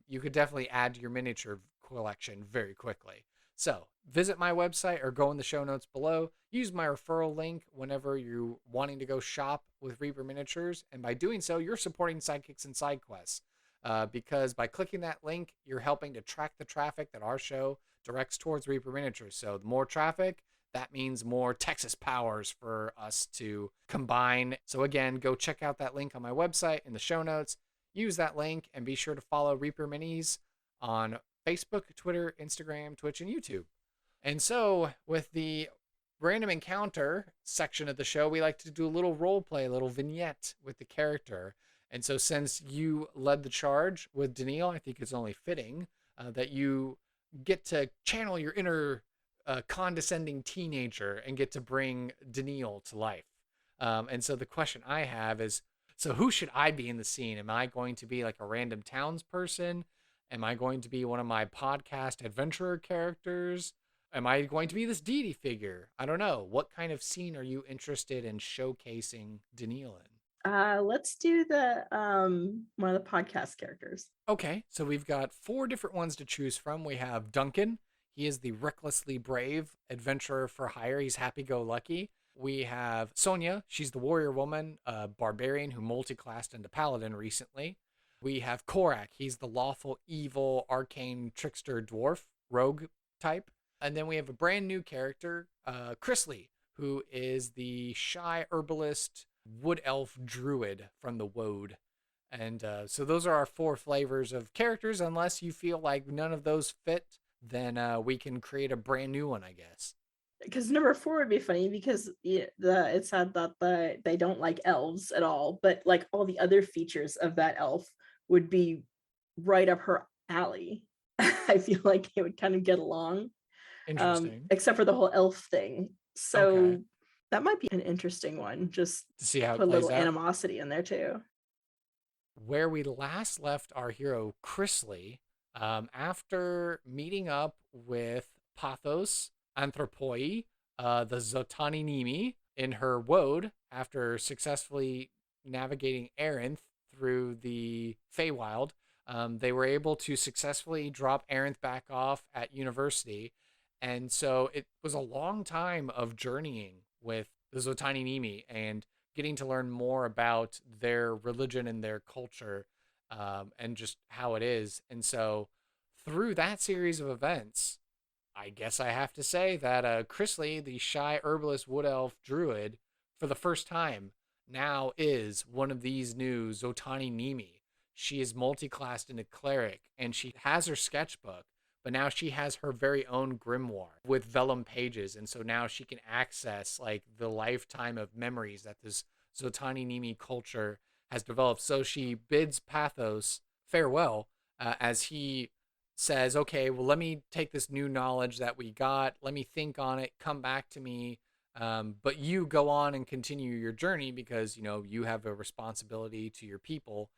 You could definitely add to your miniature collection very quickly. So visit my website or go in the show notes below. Use my referral link whenever you're wanting to go shop with Reaper Miniatures. And by doing so, you're supporting Sidekicks and Sidequests. Because by clicking that link, you're helping to track the traffic that our show directs towards Reaper Miniatures. So the more traffic, that means more Texas powers for us to combine. So again, go check out that link on my website in the show notes. Use that link and be sure to follow Reaper Minis on Facebook, Twitter, Instagram, Twitch, and YouTube. And so, with the random encounter section of the show, we like to do a little role play, a little vignette with the character. And so, since you led the charge with Daneel, I think it's only fitting that you get to channel your inner condescending teenager and get to bring Daneel to life. And so, the question I have is, so who should I be in the scene? Am I going to be like a random townsperson? Am I going to be one of my podcast adventurer characters? Am I going to be this deity figure? I don't know. What kind of scene are you interested in showcasing Daneel in? Let's do the one of the podcast characters. Okay, so we've got 4 different ones to choose from. We have Duncan. He is the recklessly brave adventurer for hire. He's happy-go-lucky. We have Sonia. She's the warrior woman, a barbarian who multi-classed into paladin recently. We have Korak. He's the lawful, evil, arcane trickster dwarf, rogue type. And then we have a brand new character, Chrisley, who is the shy herbalist, wood elf druid from the Woad. And so those are our 4 flavors of characters. Unless you feel like none of those fit, then we can create a brand new one, I guess. Because number 4 would be funny because it said that they don't like elves at all, but like all the other features of that elf would be right up her alley. I feel like they would kind of get along. Interesting. Except for the whole elf thing. So Okay. that might be an interesting one. Just To see how it put a plays little out. animosity in there too. Where we last left our hero Chrisley, after meeting up with Pathos Anthropoi, the Zotani Nimi, in her woad after successfully navigating Arinth through the Feywild. They were able to successfully drop Arinth back off at university. And so it was a long time of journeying with the Zotani Nimi and getting to learn more about their religion and their culture, and just how it is. And so through that series of events, I guess I have to say that Chrisley, the shy herbalist wood elf druid, for the first time, now is one of these new Zotani Nimi. She is multi-classed into cleric, and she has her sketchbook, but now she has her very own grimoire with vellum pages, and so now she can access like the lifetime of memories that this Zotani Nimi culture has developed. So she bids Pathos farewell, as he says, okay, well, let me take this new knowledge that we got, let me think on it, come back to me, but you go on and continue your journey because, you know, you have a responsibility to your people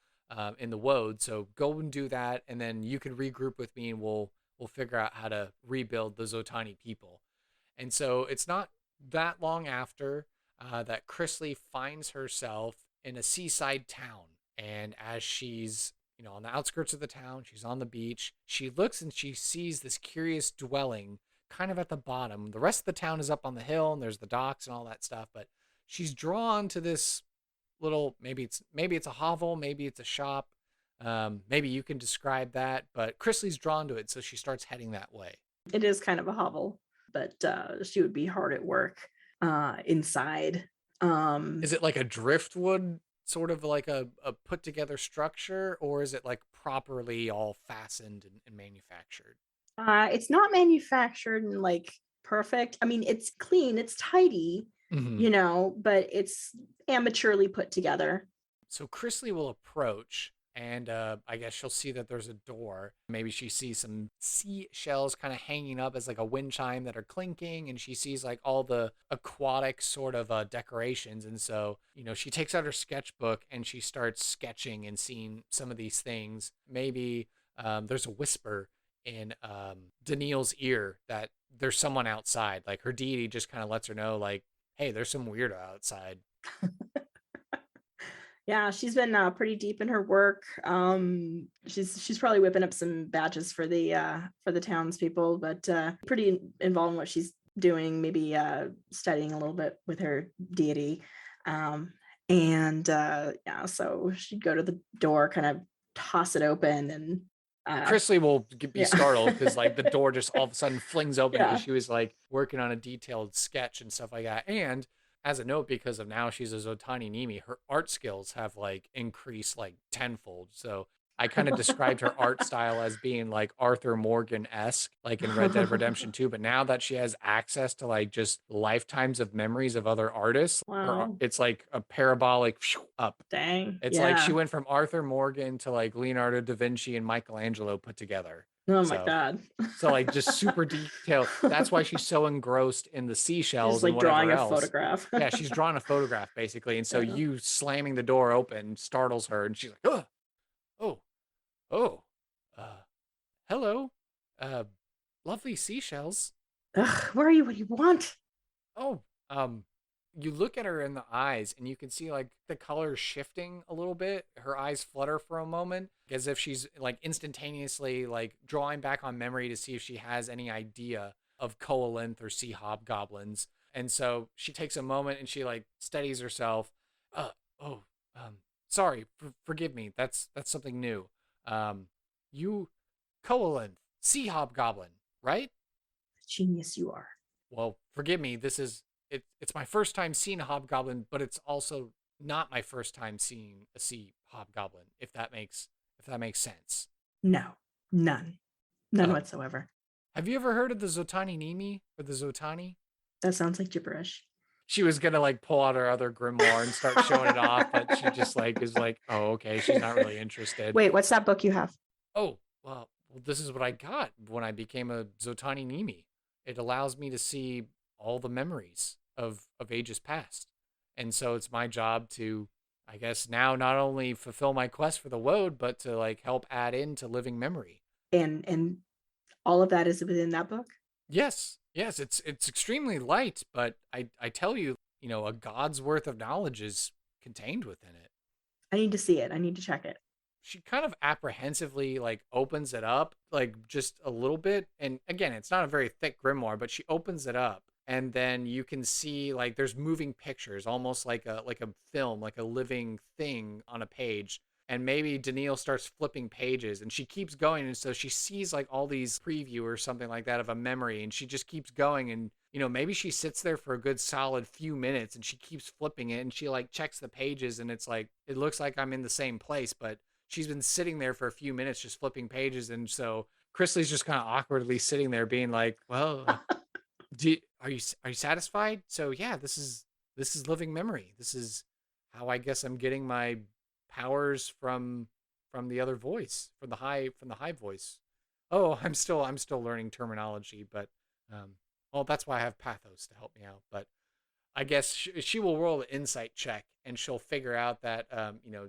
in the Woad. So go and do that, and then you can regroup with me, and we'll figure out how to rebuild the Zotani people. And so it's not that long after that Chrisley finds herself in a seaside town, and as she's, you know, on the outskirts of the town, she's on the beach, she looks and she sees this curious dwelling kind of at the bottom. The rest of the town is up on the hill, and there's the docks and all that stuff, but she's drawn to this little, maybe it's a hovel, maybe it's a shop, maybe you can describe that, but Chrisley's drawn to it, so she starts heading that way. It is kind of a hovel, but she would be hard at work inside. Is it like a driftwood, sort of like a put together structure, or is it like properly all fastened and manufactured? It's not manufactured and like perfect. I mean, it's clean, it's tidy, you know, but it's amateurly put together. So Chrisley will approach, and I guess she'll see that there's a door. Maybe she sees some seashells kind of hanging up as like a wind chime that are clinking, and she sees like all the aquatic sort of decorations. And so, you know, she takes out her sketchbook and she starts sketching and seeing some of these things. Maybe there's a whisper in Daneel's ear that there's someone outside. Like her deity just kind of lets her know, like, hey, there's some weirdo outside. Yeah, she's been pretty deep in her work. She's probably whipping up some badges for the townspeople, but pretty involved in what she's doing. Maybe studying a little bit with her deity, yeah. So she'd go to the door, kind of toss it open, and Chrisley will be startled because like the door just all of a sudden flings open because Yeah. she was like working on a detailed sketch and stuff like that. And as a note, because of now she's a Zotani Nimi, her art skills have like increased like tenfold. So I kind of described her art style as being like Arthur Morgan-esque, like in Red Dead Redemption 2. But now that she has access to like just lifetimes of memories of other artists, Wow. it's like a parabolic up. Dang. It's like she Yeah. went from Arthur Morgan to like Leonardo da Vinci and Michelangelo put together. Oh my So, God. so like just super detailed. That's why she's so engrossed in the She's seashells and like drawing whatever a else. photograph. Yeah, she's drawing a photograph basically. And so Yeah. you slamming the door open startles her, and she's like, oh, oh, hello, lovely seashells. Ugh, where are you? What do you want? Oh, you look at her in the eyes and you can see like the colors shifting a little bit. Her eyes flutter for a moment as if she's like instantaneously like drawing back on memory to see if she has any idea of Koalinth or sea hobgoblins. And so she takes a moment and she like steadies herself. Uh, oh, sorry, forgive me. That's something new. You Koalinth, sea hobgoblin, right? Genius you are. Well, forgive me. It's my first time seeing a hobgoblin, but it's also not my first time seeing a sea hobgoblin, if that makes sense. No, none Oh. whatsoever. Have you ever heard of the Zotani Nimi or the Zotani? That sounds like gibberish. She was gonna like pull out her other grimoire and start showing it off, but she just like is like, oh, okay, she's not really interested. Wait, what's that book you have? Oh, well, this is what I got when I became a Zotani Nimi. It allows me to see all the memories of ages past. And so it's my job to, I guess, now not only fulfill my quest for the Woad, but to like help add into living memory. And all of that is within that book? Yes, yes, it's extremely light, but I tell you, a god's worth of knowledge is contained within it. I need to see it. I need to check it. She kind of apprehensively like opens it up like just a little bit, and again, it's not a very thick grimoire, but she opens it up, and then you can see like there's moving pictures, almost like a film, like a living thing on a page. And maybe Daneel starts flipping pages and she keeps going, and so she sees like all these preview or something like that of a memory, and she just keeps going, and maybe she sits there for a good solid few minutes and she keeps flipping it, and she like checks the pages, and it's like it looks like I'm in the same place, but she's been sitting there for a few minutes just flipping pages. And so Chrisley's just kind of awkwardly sitting there being like, well, are you satisfied? So yeah, this is living memory. This is how I guess I'm getting my powers from the other voice, from the high voice. Oh, I'm still learning terminology, but well, that's why I have Pathos to help me out. But I guess she will roll an insight check, and she'll figure out that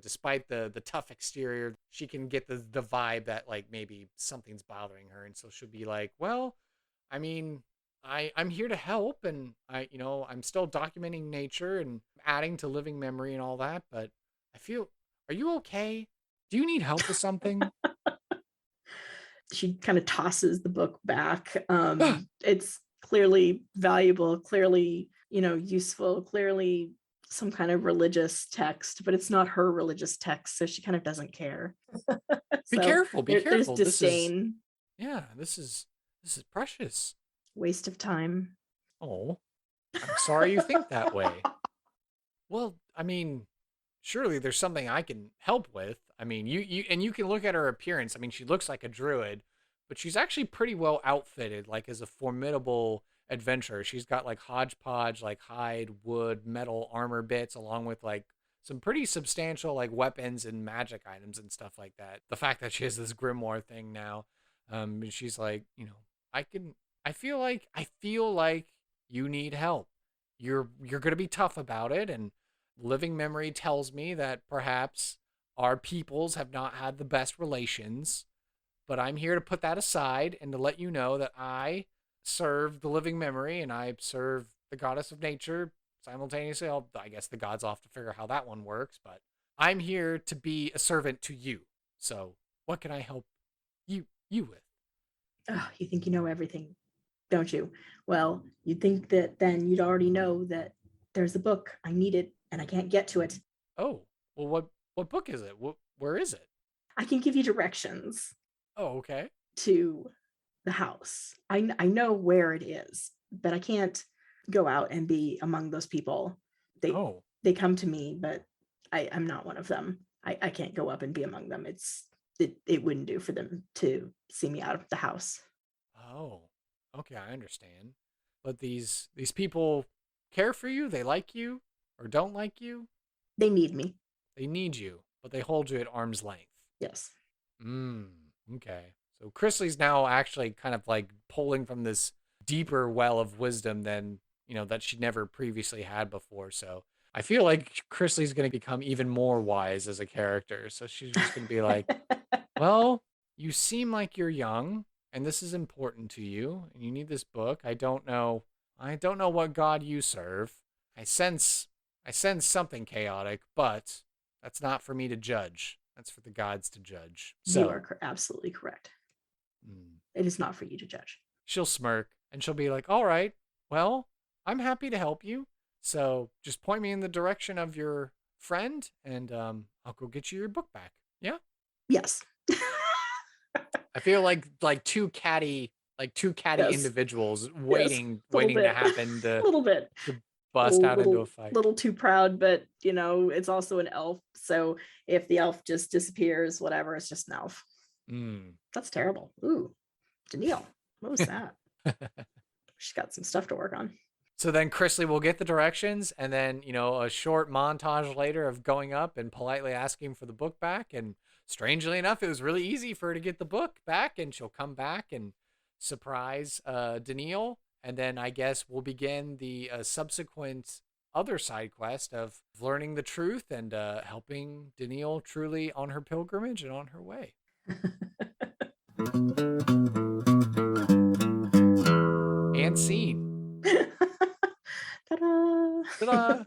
despite the tough exterior, she can get the vibe that like maybe something's bothering her, and so she'll be like, well, I mean, I'm here to help, and I'm still documenting nature and adding to living memory and all that, but I feel, are you okay? Do you need help with something? She kind of tosses the book back. It's clearly valuable, clearly, useful, clearly some kind of religious text, but it's not her religious text, so she kind of doesn't care. Be careful. There's disdain. This is precious. Waste of time. Oh, I'm sorry you think that way. Well, I mean, surely there's something I can help with. I mean, you can look at her appearance. I mean, she looks like a druid, but she's actually pretty well outfitted, like as a formidable adventurer. She's got like hodgepodge, like hide, wood, metal armor bits, along with like some pretty substantial like weapons and magic items and stuff like that. The fact that she has this grimoire thing now, she's like, I feel like you need help. You're gonna be tough about it, and living memory tells me that perhaps our peoples have not had the best relations, but I'm here to put that aside and to let you know that I serve the living memory and I serve the goddess of nature simultaneously. I guess the gods will have to figure out how that one works, but I'm here to be a servant to you. So what can I help you with? Oh, you think you know everything, don't you? Well, you'd think that then you'd already know that there's a book. I need it and I can't get to it. Oh, well, what book is it? Where is it? I can give you directions. Oh, okay. To the house. I know where it is, but I can't go out and be among those people. They come to me, but I'm not one of them. I can't go up and be among them. It wouldn't do for them to see me out of the house. Oh, okay, I understand. But these people care for you? They like you or don't like you? They need me. They need you, but they hold you at arm's length. Yes. Okay. So Chrisley's now actually kind of like pulling from this deeper well of wisdom than, that she never previously had before. So I feel like Chrisley's going to become even more wise as a character. So she's just going to be like, well, you seem like you're young and this is important to you and you need this book. I don't know what God you serve. I sense something chaotic, but that's not for me to judge. That's for the gods to judge. So, you are absolutely correct. It is not for you to judge. She'll smirk and she'll be like, all right, well, I'm happy to help you. So just point me in the direction of your friend and I'll go get you your book back. Yeah? Yes. I feel like two catty yes. individuals waiting to happen to a little bit to bust out into a fight. Little too proud, but it's also an elf. So if the elf just disappears, whatever, it's just an elf. That's terrible. Ooh, Daneel, what was that? She's got some stuff to work on. So then Chrisley will get the directions, and then a short montage later of going up and politely asking for the book back. And strangely enough, it was really easy for her to get the book back, and she'll come back and surprise Daneel. And then I guess we'll begin the subsequent other side quest of learning the truth and helping Daneel truly on her pilgrimage and on her way. and scene. Ta-da! Ta-da!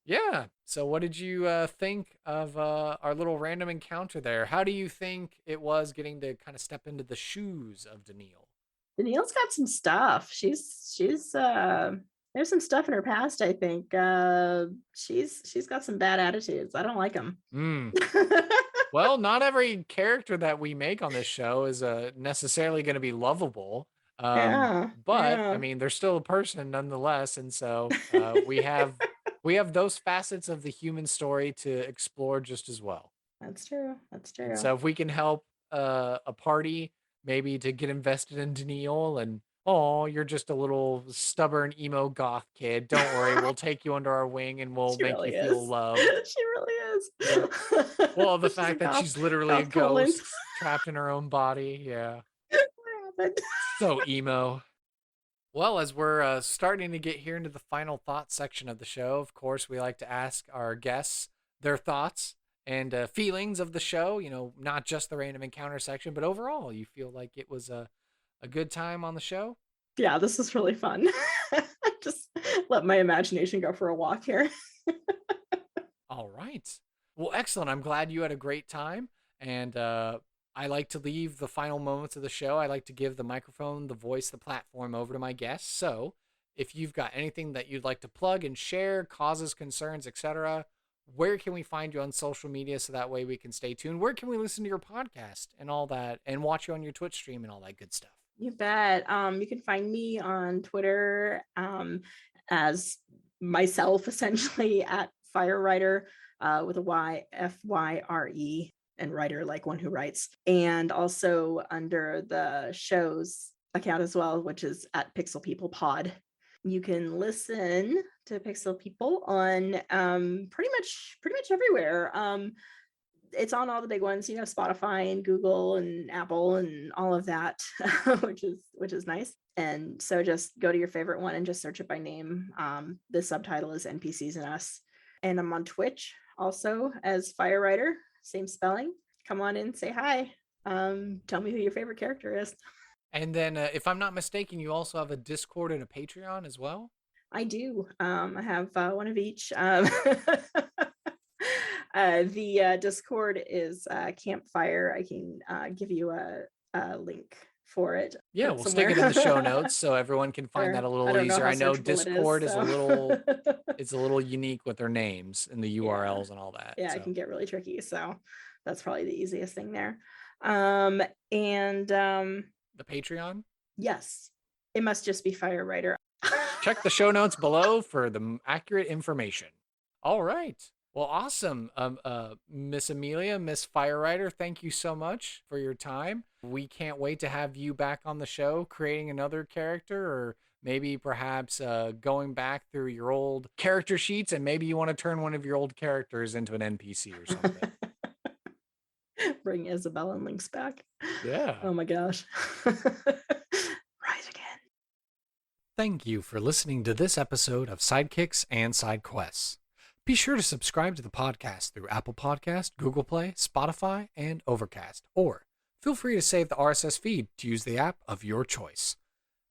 Yeah. So what did you think of our little random encounter there? How do you think it was getting to kind of step into the shoes of Daneel? Daneel's got some stuff. She's there's some stuff in her past, I think. She's got some bad attitudes. I don't like them. Well, not every character that we make on this show is necessarily going to be lovable. Yeah. But I Yeah. mean, they're still a person nonetheless, and so we have those facets of the human story to explore just as well. That's true. That's And true. so if we can help a party maybe to get invested in Daneel and oh, you're just a little stubborn emo goth kid. Don't worry, we'll take you under our wing and we'll She make you really feel is. loved. She really is. Yeah. Well, the She's fact that goth- she's literally a goth Koalinth. ghost trapped in her own body. Yeah. What happened? So emo. Well, as we're starting to get here into the final thoughts section of the show, of course, we like to ask our guests their thoughts and feelings of the show. You know, not just the random encounter section, but overall, you feel like it was a good time on the show? Yeah, this is really fun. Just let my imagination go for a walk here. All right. Well, excellent. I'm glad you had a great time. And I like to leave the final moments of the show. I like to give the microphone, the voice, the platform over to my guests. So if you've got anything that you'd like to plug and share, causes, concerns, etc., where can we find you on social media so that way we can stay tuned? Where can we listen to your podcast and all that and watch you on your Twitch stream and all that good stuff? You bet. You can find me on Twitter as myself, essentially, at FyreWriter with a Y, Fyre, and writer like one who writes. And also under the show's account as well, which is at Pixel People Pod. You can listen to Pixel People on pretty much everywhere. It's on all the big ones, you know, Spotify and Google and Apple and all of that, which is nice. And so just go to your favorite one and just search it by name. The subtitle is NPCs and Us. And I'm on Twitch also as FyreWriter, same spelling. Come on in, say hi. Tell me who your favorite character is. And then if I'm not mistaken, you also have a Discord and a Patreon as well? I do. I have one of each. The Discord is Campfire. I can give you a link for it. Yeah, we'll somewhere. stick it in the show notes so everyone can find that a little easier. I know Discord is a little it's a little unique with their names and the URLs and all that. Yeah, so. it can get really tricky. So that's probably the easiest thing there. The Patreon? Yes. It must just be FyreWriter. Check the show notes below for the accurate information. All right. Well, awesome. Miss Amelia, Miss FyreWriter, thank you so much for your time. We can't wait to have you back on the show, creating another character, or maybe perhaps going back through your old character sheets, and maybe you want to turn one of your old characters into an NPC or something. Bring Isabel and Lynx back. Yeah. Oh my gosh. Rise again. Thank you for listening to this episode of Sidekicks and Sidequests. Be sure to subscribe to the podcast through Apple Podcast, Google Play, Spotify, and Overcast, or feel free to save the RSS feed to use the app of your choice.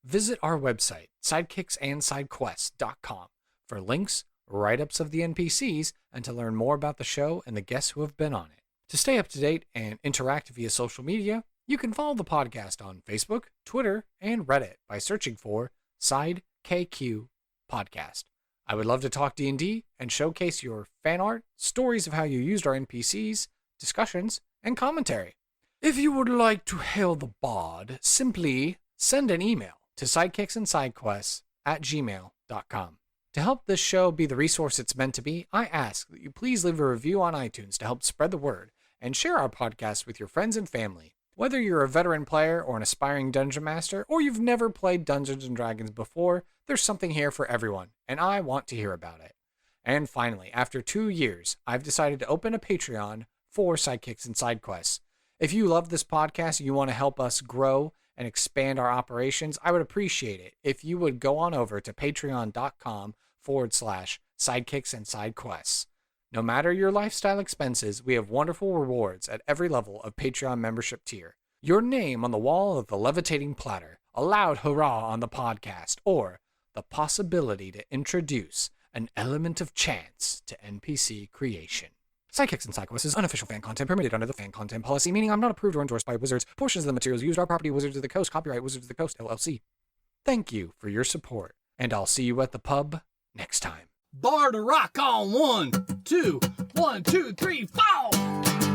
Visit our website, sidekicksandsidequests.com, for links, write-ups of the NPCs, and to learn more about the show and the guests who have been on it. To stay up to date and interact via social media, you can follow the podcast on Facebook, Twitter, and Reddit by searching for SideKQ Podcast. I would love to talk D&D and showcase your fan art, stories of how you used our NPCs, discussions, and commentary. If you would like to hail the bard, simply send an email to sidekicksandsidequests@gmail.com. To help this show be the resource it's meant to be, I ask that you please leave a review on iTunes to help spread the word and share our podcast with your friends and family. Whether you're a veteran player or an aspiring dungeon master, or you've never played Dungeons & Dragons before, there's something here for everyone, and I want to hear about it. And finally, after 2 years, I've decided to open a Patreon for Sidekicks and Sidequests. If you love this podcast and you want to help us grow and expand our operations, I would appreciate it if you would go on over to patreon.com/Sidekicks and Sidequests. No matter your lifestyle expenses, we have wonderful rewards at every level of Patreon membership tier. Your name on the wall of the levitating platter, a loud hurrah on the podcast, or the possibility to introduce an element of chance to NPC creation. Sidekicks and Sidequest is unofficial fan content permitted under the fan content policy, meaning I'm not approved or endorsed by Wizards. Portions of the materials used are property Wizards of the Coast, copyright Wizards of the Coast, LLC. Thank you for your support, and I'll see you at the pub next time. Bar to rock on 1, 2, 1, 2, 3, 4!